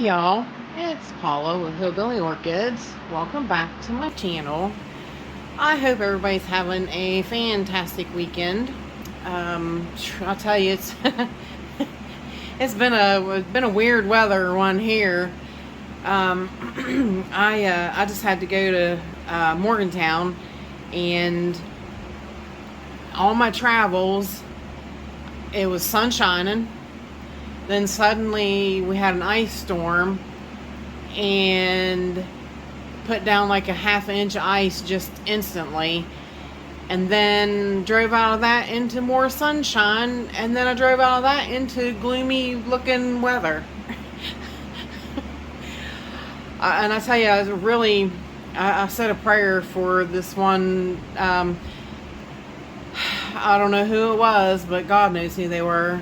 Y'all, it's Paula with Hillbilly Orchids. Welcome back to my channel. I hope everybody's having a fantastic weekend. I'll tell you, it's been a weird weather one here. I just had to go to Morgantown, and all my travels, it was sun shining. Then suddenly we had an ice storm and put down like a ½ inch of ice just instantly. And then drove out of that into more sunshine. And then I drove out of that into gloomy looking weather. And I tell you, I said a prayer for this one. I don't know who it was, but God knows who they were.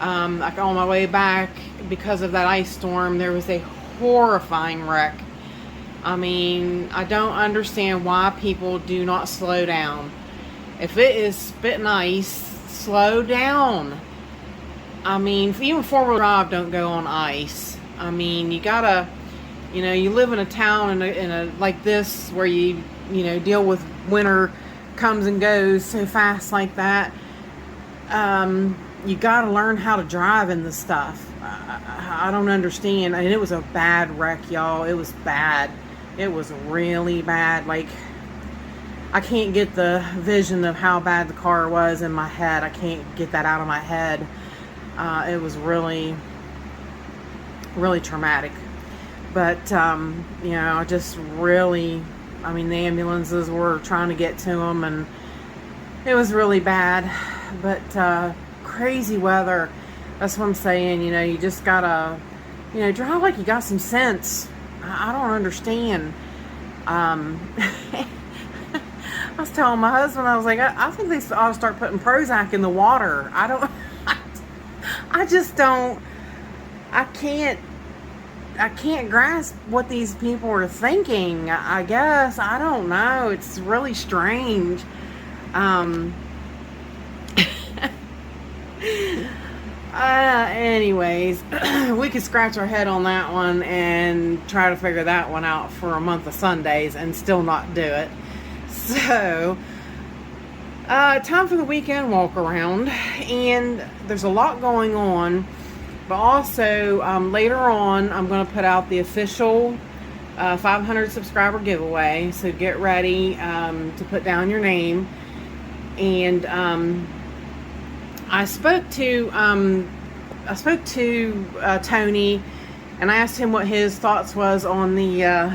Like on my way back, because of that ice storm, there was a horrifying wreck. I mean, I don't understand why people do not slow down. If it is spitting ice, slow down. I mean, even four-wheel drive don't go on ice. I mean, you gotta, you live in a town in a like this where you deal with winter comes and goes so fast like that. You got to learn how to drive in this stuff. I don't understand. And it was a bad wreck, y'all. It was bad. It was really bad. Like, I can't get the vision of how bad the car was in my head. I can't get that out of my head. It was really, really traumatic. But, just really, the ambulances were trying to get to them, and it was really bad. But, crazy weather. That's what I'm saying. You just gotta, drive like you got some sense. I don't understand. I was telling my husband, I was like, I think they ought to start putting Prozac in the water. I just don't. I can't grasp what these people are thinking. I guess I don't know. It's really strange. Anyways, we could scratch our head on that one and try to figure that one out for a month of Sundays and still not do it. So, time for the weekend walk around, and there's a lot going on, but also later on I'm going to put out the official 500 subscriber giveaway, so get ready to put down your name. And I spoke to Tony, and I asked him what his thoughts was on the,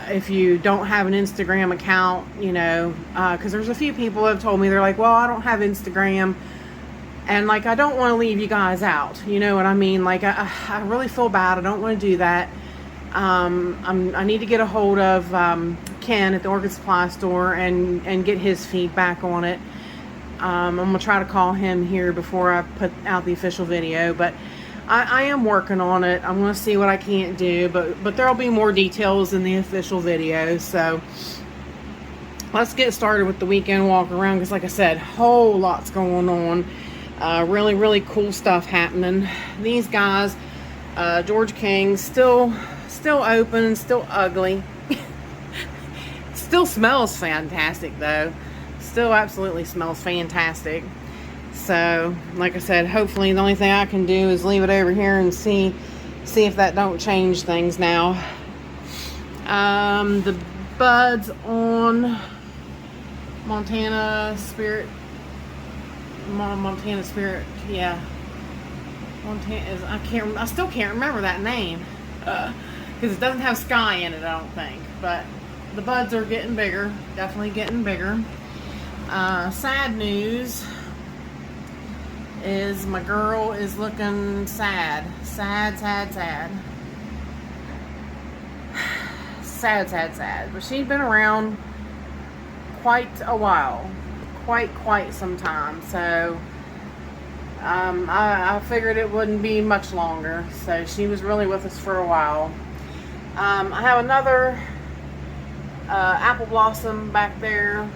if you don't have an Instagram account, because there's a few people that have told me, they're like, well, I don't have Instagram, and like, I don't want to leave you guys out. You know what I mean? Like, I really feel bad. I don't want to do that. I need to get a hold of Ken at the Orchid Supply Store and get his feedback on it. I'm going to try to call him here before I put out the official video, but I am working on it. I'm going to see what I can't do, but there'll be more details in the official video. So let's get started with the weekend walk around, because like I said, whole lots going on. Really, really cool stuff happening. These guys, George King, still open, still ugly. Still smells fantastic though. Still absolutely smells fantastic. So like I said, hopefully the only thing I can do is leave it over here and see if that don't change things now. The buds on Montana Spirit, yeah. I still can't remember that name, because it doesn't have sky in it, I don't think. But the buds are getting bigger, definitely getting bigger. Sad news is my girl is looking sad. Sad. But she's been around quite a while. Quite some time. So I figured it wouldn't be much longer. So she was really with us for a while. I have another apple blossom back there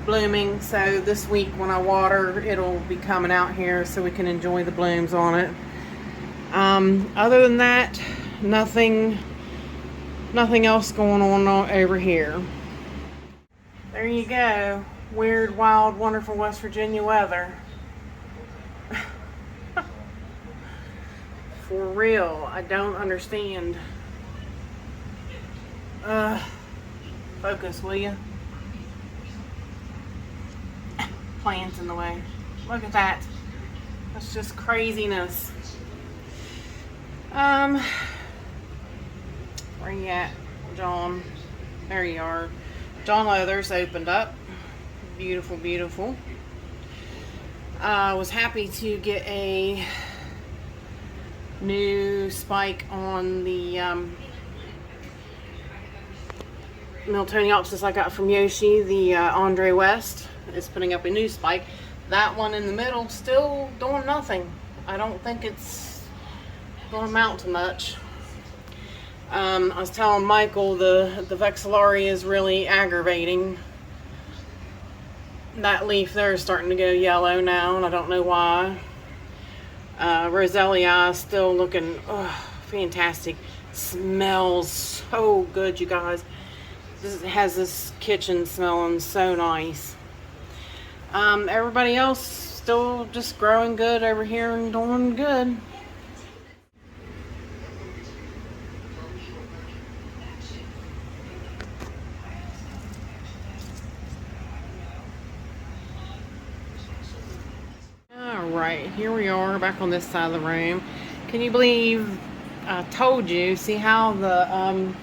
blooming, so this week when I water, it'll be coming out here so we can enjoy the blooms on it. Other than that, nothing else going on over here. There you go. Weird, wild, wonderful West Virginia weather. For real, I don't understand. Focus, will you? Plants in the way. Look at that. That's just craziness. Where you at, John? There you are. John Leathers opened up. Beautiful, beautiful. I was happy to get a new spike on the Phalaenopsis I got from Yoshi. The Andre West is putting up a new spike. That one in the middle still doing nothing. I don't think it's going to amount to much. I was telling Michael the Vexillari is really aggravating. That leaf there is starting to go yellow now, and I don't know why. Roselia is still looking fantastic. Smells so good, you guys. This has this kitchen smelling so nice. Everybody else still just growing good over here and doing good. Alright, here we are back on this side of the room. Can you believe I told you? See how the,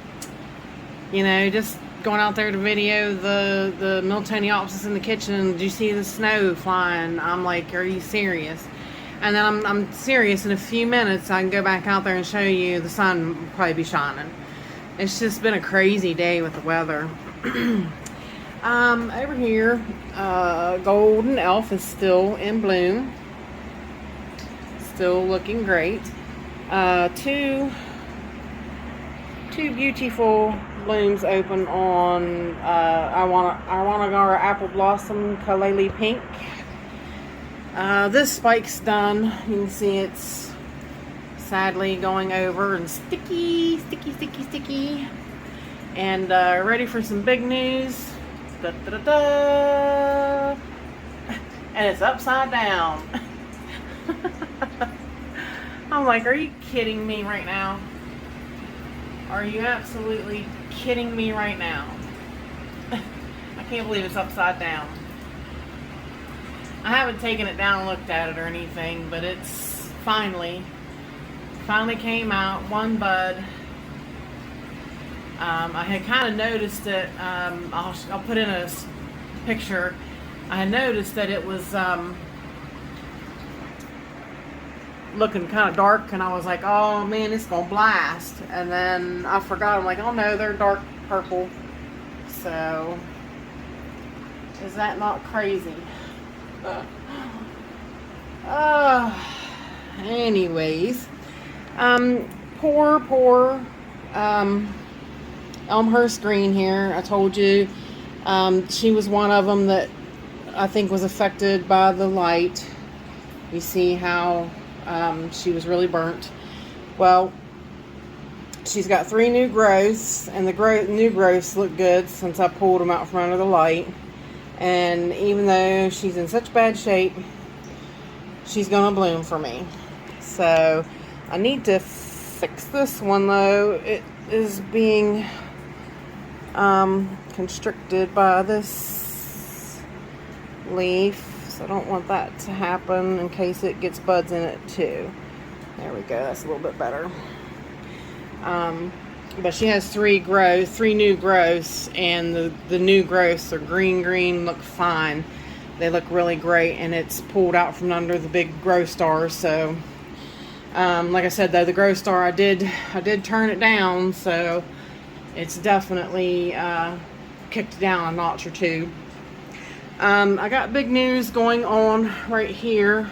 just going out there to video the Phalaenopsis in the kitchen, and did you see the snow flying? I'm like, are you serious? And then I'm serious. In a few minutes I can go back out there and show you the sun will probably be shining. It's just been a crazy day with the weather. Over here, Golden Elf is still in bloom. Still looking great. Two beautiful blooms open on Iwanagara Apple Blossom Kalele Pink. This spike's done. You can see it's sadly going over and sticky. And ready for some big news. Da, da, da, da. And it's upside down. I'm like, are you kidding me right now? Are you absolutely kidding me right now? I can't believe it's upside down. I haven't taken it down and looked at it or anything, but it's finally came out. One bud. I had kind of noticed it. I'll put in a picture. I had noticed that it was looking kind of dark, and I was like, oh man, it's gonna blast. And then I forgot. I'm like, oh no, they're dark purple. So is that not crazy? Anyways, poor Elmhurst Green here. I told you she was one of them that I think was affected by the light. You see how she was really burnt. Well, she's got 3 new growths, and the new growths look good since I pulled them out from under the light. And even though she's in such bad shape, she's gonna bloom for me. So I need to fix this one though. It is being constricted by this leaf. I don't want that to happen in case it gets buds in it too. There we go, that's a little bit better. But she has 3 new growths, and the new growths are green, look fine. They look really great, and it's pulled out from under the big growth stars. So like I said though, the growth star I did turn it down, so it's definitely kicked down a notch or 2. I got big news going on right here.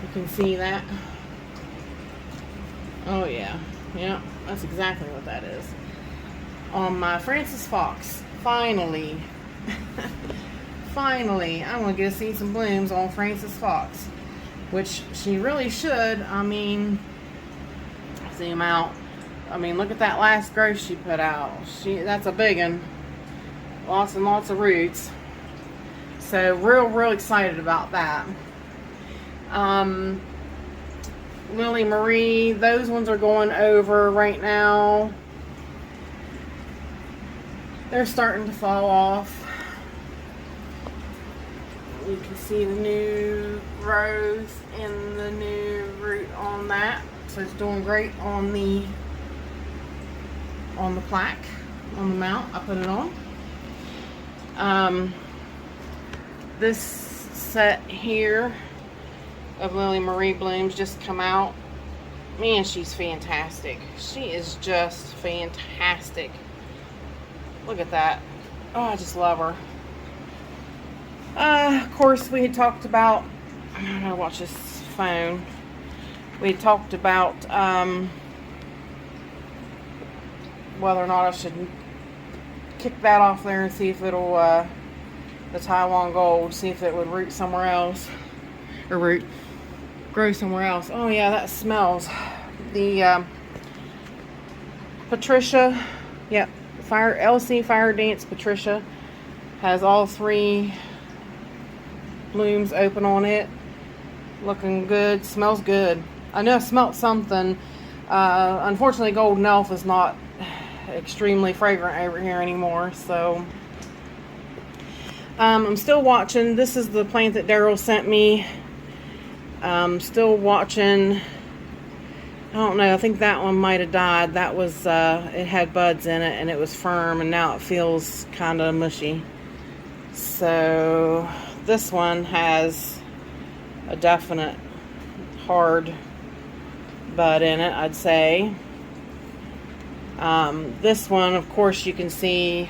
You can see that. Oh yeah, that's exactly what that is. On my Francis Fox, finally finally, I'm going to get to see some blooms on Frances Fox, which she really should. I mean, zoom out. I mean, look at that last growth she put out. That's a big one. Lots and lots of roots. So real excited about that. Lily Marie, those ones are going over right now. They're starting to fall off. You can see the new growth and the new root on that. So it's doing great on the plaque, on the mount. I put it on. This set here of Lily Marie blooms just come out. Man, she's fantastic. She is just fantastic. Look at that. Oh, I just love her. Of course, we had talked about, I gotta watch this phone. We had talked about whether or not I should kick that off there and see if it'll, the Taiwan Gold, see if it would root somewhere else. Or grow somewhere else. Oh yeah, that smells. The Patricia, yep, LC Fire Dance Patricia has all 3 blooms open on it. Looking good, smells good. I know I smelled something. Unfortunately, Golden Elf is not extremely fragrant over here anymore, so I'm still watching. This is the plant that Daryl sent me. Still watching. I don't know, I think that one might have died. That was it had buds in it and it was firm, and now it feels kind of mushy. So this one has a definite hard bud in it, I'd say. This one, of course, you can see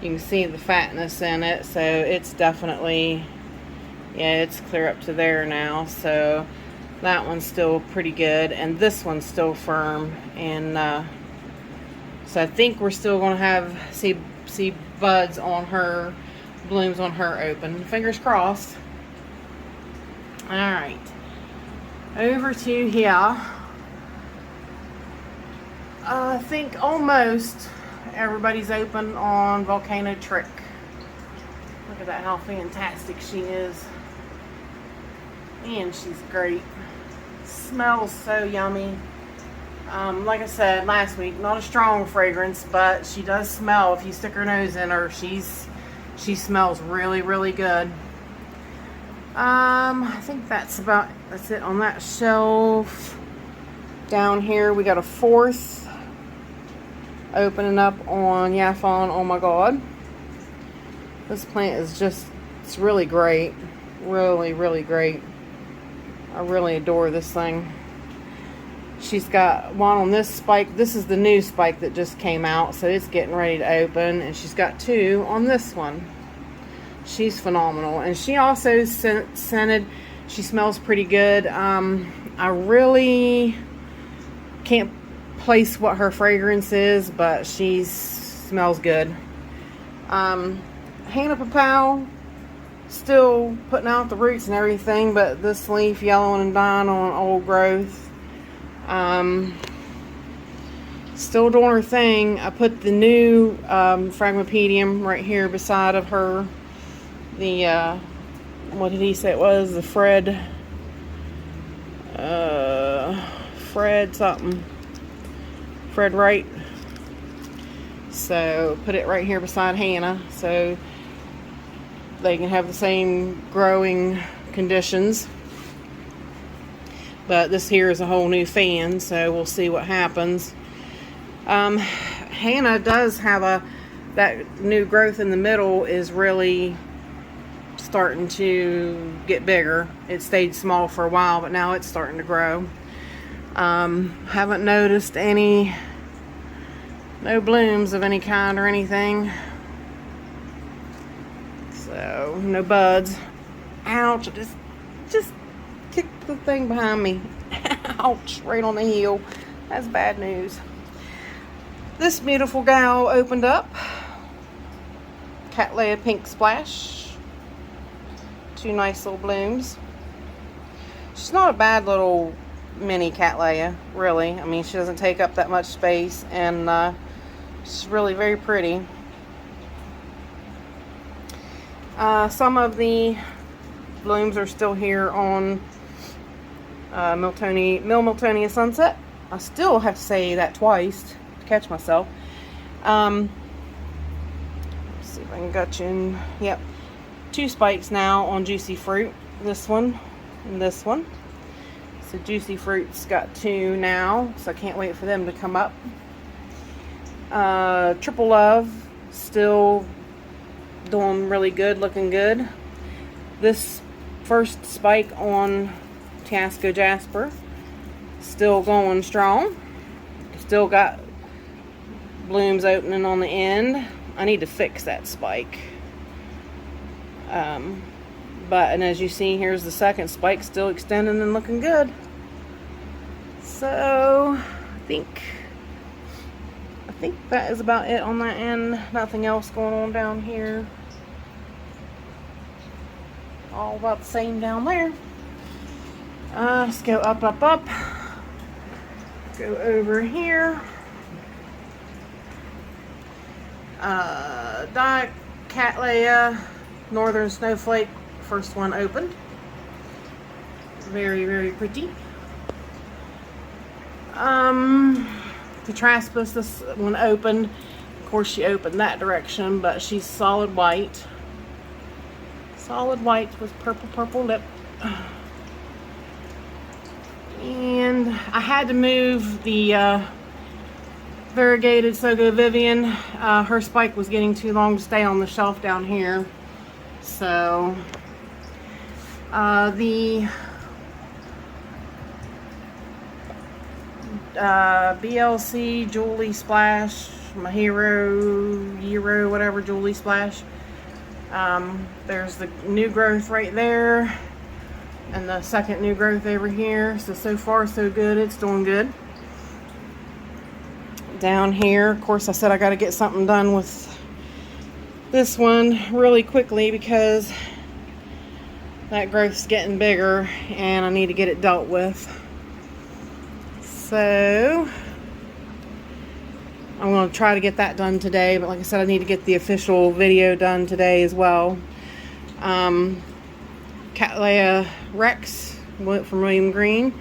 the fatness in it, so it's definitely, yeah, it's clear up to there now. So that one's still pretty good, and this one's still firm, and so I think we're still going to see buds on her, blooms on her open. Fingers crossed. All right, over to here. I think almost everybody's open on Volcano Trick. Look at that, how fantastic she is. And she's great. Smells so yummy. Like I said last week, not a strong fragrance, but she does smell. If you stick her nose in her, she smells really good. I think that's it on that shelf. Down here we got a 4th opening up on Yaphon. Oh my god, this plant is it's really great. Really great. I really adore this thing. She's got one on this spike. This is the new spike that just came out, so it's getting ready to open, and she's got 2 on this one. She's phenomenal, and she also scented. She smells pretty good. I really can't place what her fragrance is, but she smells good. Hannah Papao, still putting out the roots and everything, but this leaf yellowing and dying on old growth. Still doing her thing. I put the new Phragmipedium right here beside of her. The what did he say it was? The Fred something. Fred Wright. So put it right here beside Hannah, so they can have the same growing conditions. But this here is a whole new fan, so we'll see what happens. Hannah does have that new growth in the middle is really starting to get bigger. It stayed small for a while, but now it's starting to grow. Haven't noticed no blooms of any kind or anything. So no buds. Ouch, just kicked the thing behind me. Ouch, right on the heel. That's bad news. This beautiful gal opened up. Cattleya Pink Splash. Two nice little blooms. She's not a bad little mini Cattleya, really. I mean, she doesn't take up that much space, and she's really very pretty. Some of the blooms are still here on Miltonia Sunset. I still have to say that twice to catch myself. Let's see if I can gut you in. Yep. 2 spikes now on Juicy Fruit. This one and this one. So Juicy Fruit's got 2 now, so I can't wait for them to come up. Triple Love still doing really good, looking good. This first spike on Tiasco Jasper still going strong. Still got blooms opening on the end. I need to fix that spike. And as you see, here's the second spike still extending and looking good. So I think that is about it on that end. Nothing else going on down here. All about the same down there. Let's go up, up, up. Go over here. Cattleya Northern Snowflake, first one opened. Very, very pretty. Tetraspis, this one opened. Of course, she opened that direction, but she's solid white. Solid white with purple lip. And I had to move the variegated Sogo Vivian. Her spike was getting too long to stay on the shelf down here. So the BLC Julie Splash, my hero, whatever, Julie Splash. There's the new growth right there, and the second new growth over here. So far so good. It's doing good. Down here, of course, I said I got to get something done with this one really quickly because that growth's getting bigger and I need to get it dealt with. So I'm going to try to get that done today, but like I said, I need to get the official video done today as well. Leia Rex went from William Green.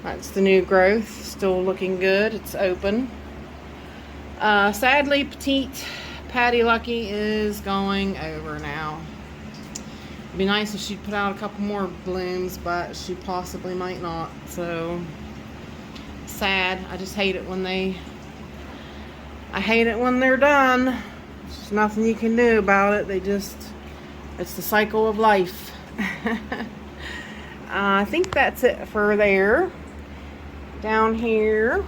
That's the new growth, still looking good. It's open. Sadly, Petite Patty Lucky is going over now. It'd be nice if she'd put out a couple more blooms, but she possibly might not. So sad. I just hate it when they're done. There's nothing you can do about it. It's the cycle of life. I think that's it for there. Down here,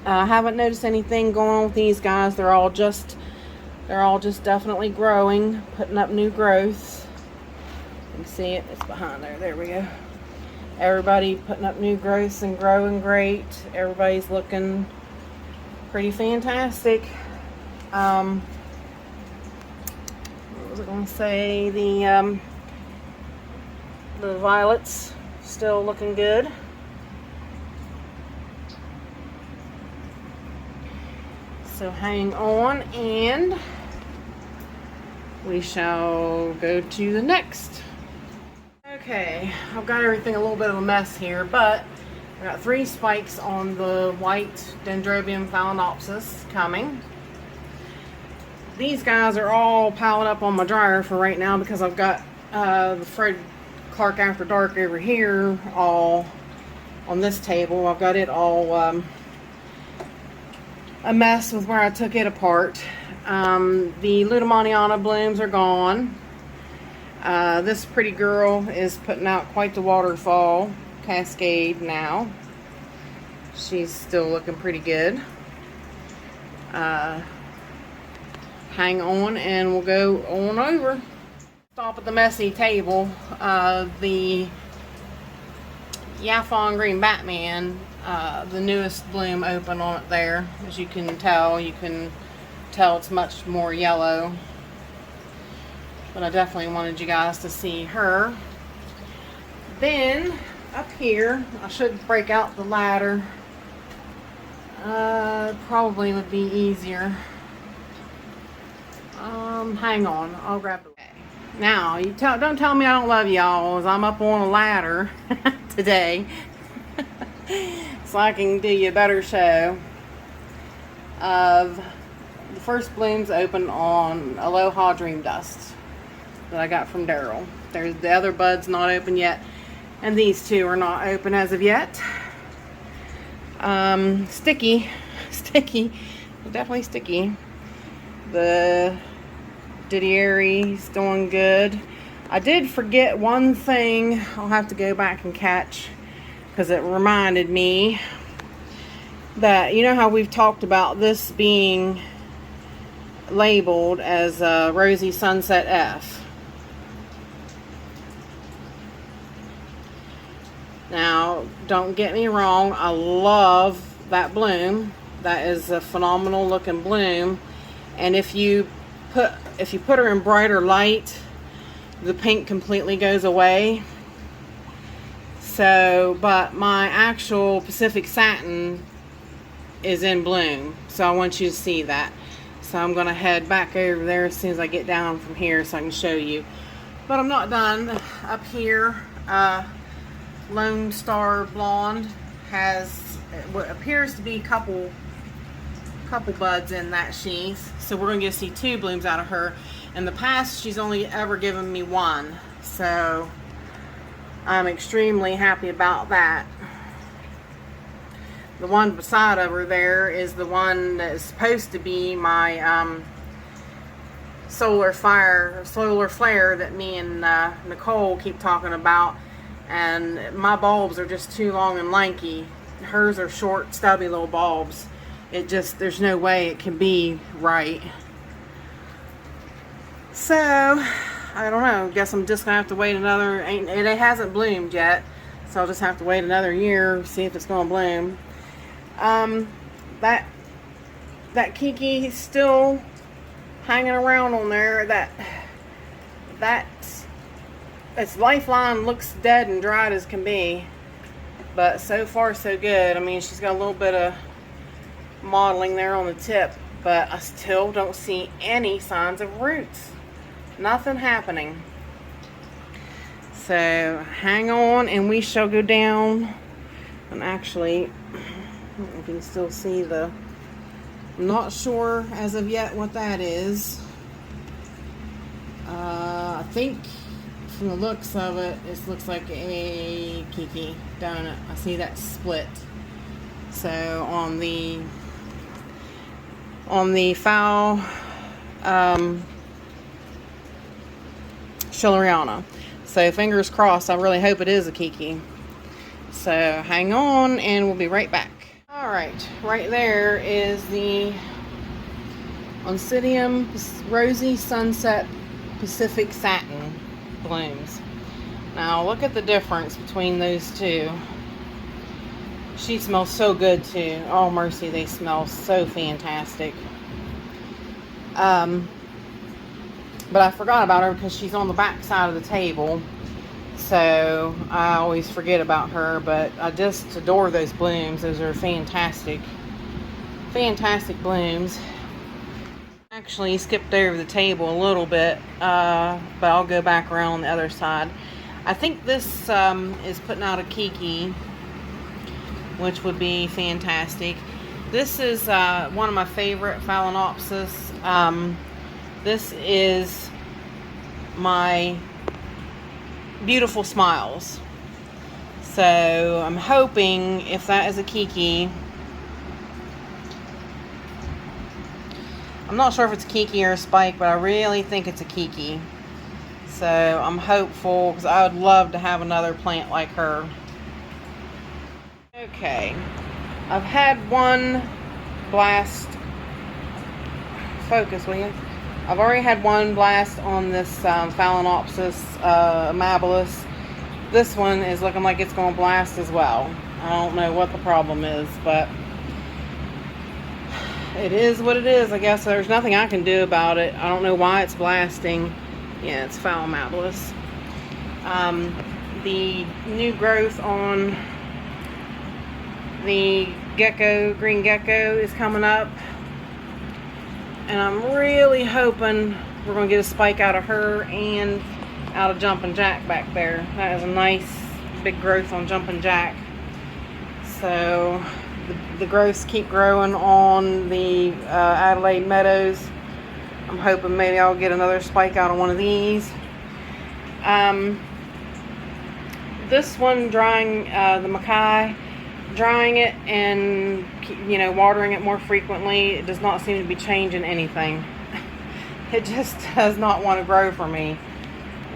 I haven't noticed anything going on with these guys. They're all just definitely growing, putting up new growth. You can see it. It's behind there. There we go. Everybody putting up new growths and growing great. Everybody's looking pretty fantastic. What was I going to say? The violets still looking good. So hang on, and we shall go to the next. Okay, I've got everything a little bit of a mess here, but I got 3 spikes on the white Dendrobium Phalaenopsis coming. These guys are all piled up on my dryer for right now because I've got the Fred Clark After Dark over here all on this table. I've got it all a mess with where I took it apart. The Lutemanniana blooms are gone. This pretty girl is putting out quite the waterfall cascade now. She's still looking pretty good. Hang on and we'll go on over. Stop at the messy table. The Yaffon Green Batman, the newest bloom open on it there. As you can tell it's much more yellow. but I definitely wanted you guys to see her. Then up here, I should break out the ladder. Probably would be easier. Hang on, I'll grab the. Now, don't tell me I don't love y'all, as I'm up on a ladder today, so I can do you a better show of the first blooms open on Aloha Dream Dust that I got from Daryl. There's the other buds not open yet, and these two are not open as of yet. Sticky, definitely sticky. The Didiere's doing good. I did forget one thing. I'll have to go back and catch, because it reminded me that, you know how we've talked about this being labeled as Rosy Sunset F. Now, don't get me wrong, I love that bloom. That is a phenomenal looking bloom, and if you put her in brighter light, the pink completely goes away. So, but my actual Pacific Satin is in bloom, so I want you to see that. So I'm going to head back over there as soon as I get down from here so I can show you. But I'm not done. Up here, Lone Star Blonde has what appears to be a couple buds in that sheath, so we're going to get to see 2 blooms out of her. In the past, she's only ever given me 1, so I'm extremely happy about that. The one beside over there is the one that is supposed to be my solar flare that me and Nicole keep talking about, and my bulbs are just too long and lanky. Hers are short, stubby little bulbs. There's no way it can be right. So, I don't know. Guess I'm just going to have to wait another. It hasn't bloomed yet, so I'll just have to wait another year, see if it's going to bloom. That Kiki is still hanging around on there. Its lifeline looks dead and dried as can be. But so far, so good. I mean, she's got a little bit of modeling there on the tip, but I still don't see any signs of roots. Nothing happening. So hang on and we shall go down. And actually, if you can still see I'm not sure as of yet what that is. I think from the looks of it, it looks like a Kiki, don't it? I see that split. So on the Chiliana. So fingers crossed, I really hope it is a Kiki. So hang on and we'll be right back. Alright, right there is the Oncidium Rosy Sunset Pacific Satin blooms. Now look at the difference between those two. She smells so good too. Oh mercy, they smell so fantastic. But I forgot about her because she's on the back side of the table, so I always forget about her. But I just adore those blooms. Those are fantastic blooms. Actually skipped over the table a little bit, but I'll go back around on the other side. I think this is putting out a Kiki, which would be fantastic. This is one of my favorite Phalaenopsis. This is my Beautiful Smiles. So I'm hoping if that is a Kiki. I'm not sure if it's a Kiki or a Spike, but I really think it's a Kiki. So I'm hopeful, because I would love to have another plant like her. Okay, I've had one blast. Focus, will you? I've already had one blast on this Phalaenopsis amabilis. This one is looking like it's going to blast as well. I don't know what the problem is, but it is what it is. I guess there's nothing I can do about it. I don't know why it's blasting. Yeah, it's Phalaenopsis. The new growth on the gecko, green gecko, is coming up. And I'm really hoping we're going to get a spike out of her and out of Jumpin' Jack back there. That is a nice big growth on Jumpin' Jack. So the growths keep growing on the Adelaide Meadows. I'm hoping maybe I'll get another spike out of one of these. This one, drying the Mackay, drying it and, you know, watering it more frequently, it does not seem to be changing anything. It just does not want to grow for me.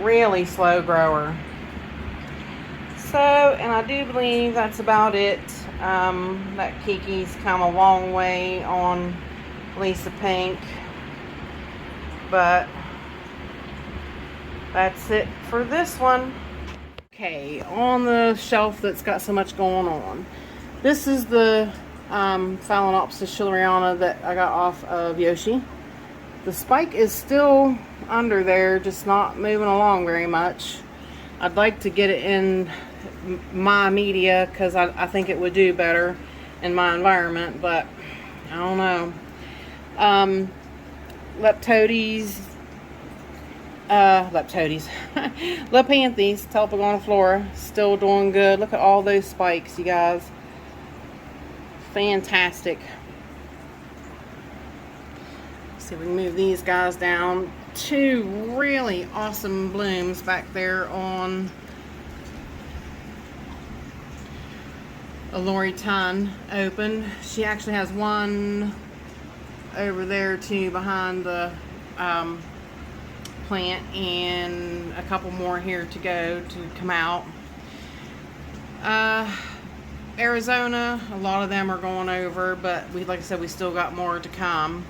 Really slow grower. So, and I do believe that's about it. That Kiki's come a long way on Lisa Pink. But that's it for this one. Okay, on the shelf that's got so much going on. This is the Phalaenopsis Chiliana that I got off of Yoshi. The spike is still under there, just not moving along very much. I'd like to get it in my media because I think it would do better in my environment, but I don't know. Lepanthes, Telepogoniflora, still doing good. Look at all those spikes, you guys. Fantastic. Let's see if we can move these guys down. Two really awesome blooms back there on a Lori Ton open. She actually has one over there too behind the plant, and a couple more here to go to come out. Arizona, a lot of them are going over, but like I said, we still got more to come,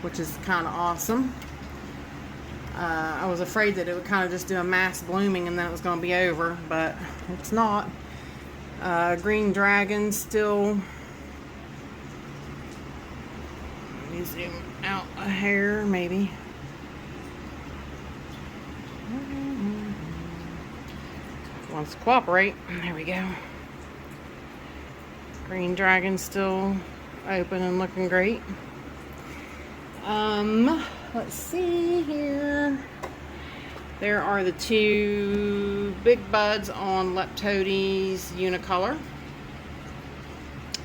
which is kind of awesome. I was afraid that it would kind of just do a mass blooming and then it was going to be over, but it's not. Green Dragon still. Let me zoom out a hair, maybe. Wants to cooperate. There we go. Green Dragon still open and looking great. Let's see here. There are the two big buds on Leptodes Unicolor.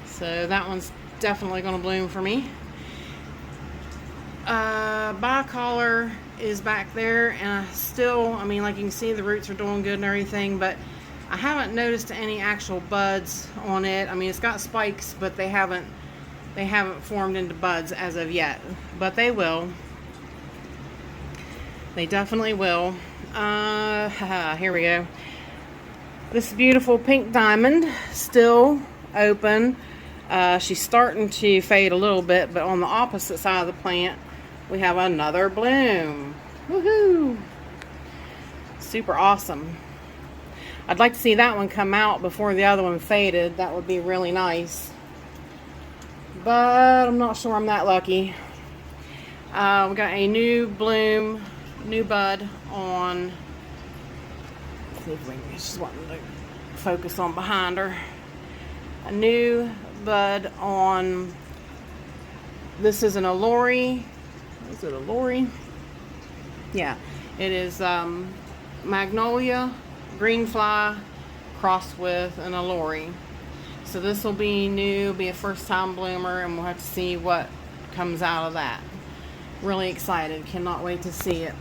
So that one's definitely going to bloom for me. Bicolor is back there, and I mean, like you can see, the roots are doing good and everything, but I haven't noticed any actual buds on it. I mean, it's got spikes, but they haven't formed into buds as of yet, but they will. They definitely will. Here we go. This beautiful pink diamond, still open. She's starting to fade a little bit, but on the opposite side of the plant, we have another bloom. Woohoo! Super awesome. I'd like to see that one come out before the other one faded. That would be really nice. But I'm not sure I'm that lucky. We got a new bloom, new bud on. Let's see if we can just want to focus on behind her. A new bud on. This is an Alluri. Is it Alluri? Yeah, it is Magnolia Greenfly crossed with an Alluri. So this will be new, be a first time bloomer, and we'll have to see what comes out of that. Really excited, cannot wait to see it.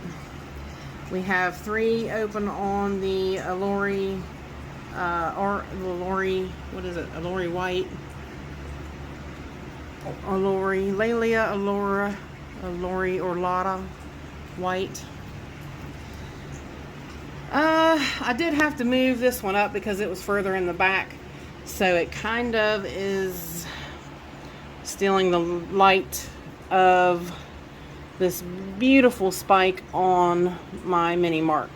We have 3 open on the Alluri, or the Alluri, what is it? Alluri White. Alluri, Leia Alluri Orlata White. I did have to move this one up because it was further in the back. So it kind of is stealing the light of this beautiful spike on my mini mark.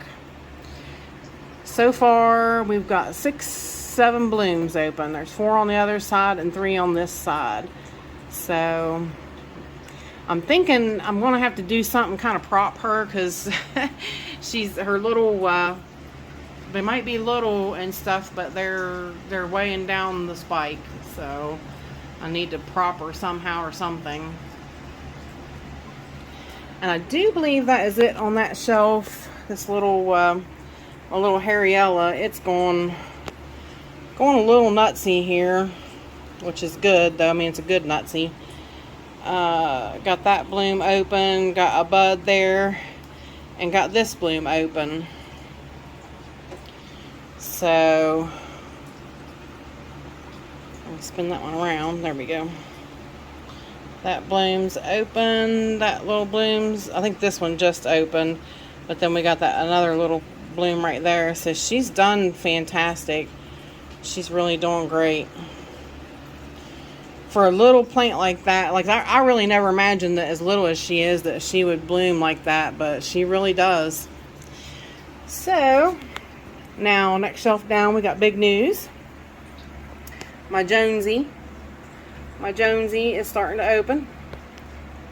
So far, we've got 6-7 blooms open. There's 4 on the other side and 3 on this side. So I'm thinking I'm gonna have to do something kind of prop her, because her little they might be little and stuff, but they're weighing down the spike, so I need to prop her somehow or something. And I do believe that is it on that shelf. This little a little Harryella, it's going a little nutsy here, which is good though. I mean, it's a good nutsy. Got that bloom open, got a bud there, and got this bloom open. So I'll spin that one around. There we go. That bloom's open. That little bloom's, I think this one just opened, but then we got that another little bloom right there. So she's done fantastic. She's really doing great. For a little plant like that, like I really never imagined that as little as she is, that she would bloom like that, but she really does. So now next shelf down, we got big news. My Jonesy is starting to open.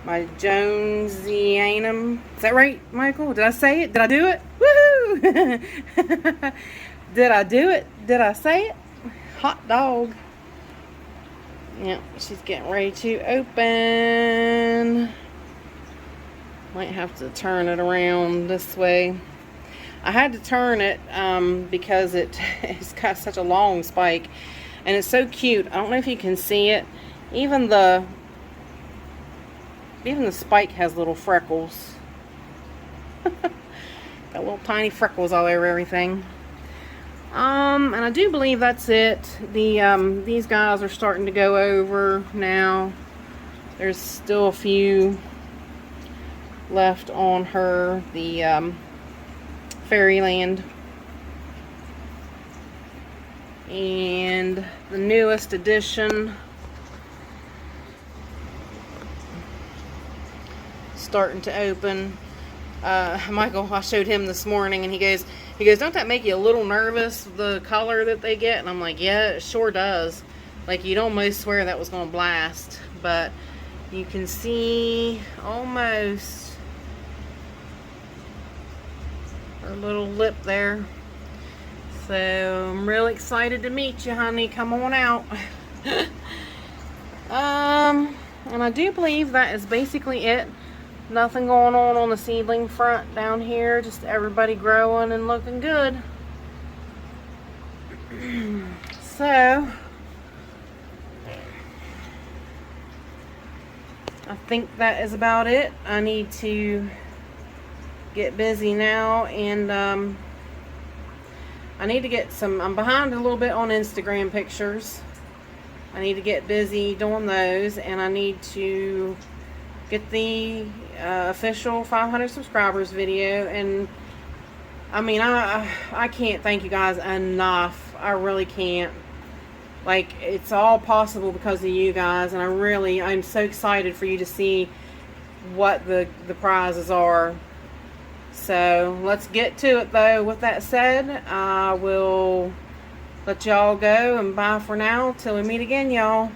My Jonesianum, is that right, Michael? Did I say it? Did I do it? Woohoo! Did I do it? Did I say it? Hot dog. Yep, she's getting ready to open. Might have to turn it around this way. I had to turn it because it's got such a long spike, and it's so cute. I don't know if you can see it. Even the spike has little freckles. Got little tiny freckles all over everything. And I do believe that's it. These guys are starting to go over now. There's still a few left on her. The Fairyland. And the newest edition, starting to open. Michael, I showed him this morning, and he goes, don't that make you a little nervous, the color that they get? And I'm like, yeah, it sure does. Like, you'd almost swear that was going to blast. But you can see almost her little lip there. So I'm really excited to meet you, honey. Come on out. And I do believe that is basically it. Nothing going on the seedling front down here. Just everybody growing and looking good. So I think that is about it. I need to get busy now, and I need to get some, I'm behind a little bit on Instagram pictures. I need to get busy doing those, and I need to get the official 500 subscribers video. And I mean, I can't thank you guys enough. I really can't. Like, it's all possible because of you guys, and I'm so excited for you to see what the prizes are. So let's get to it though. With that said, I will let y'all go, and bye for now till we meet again, y'all.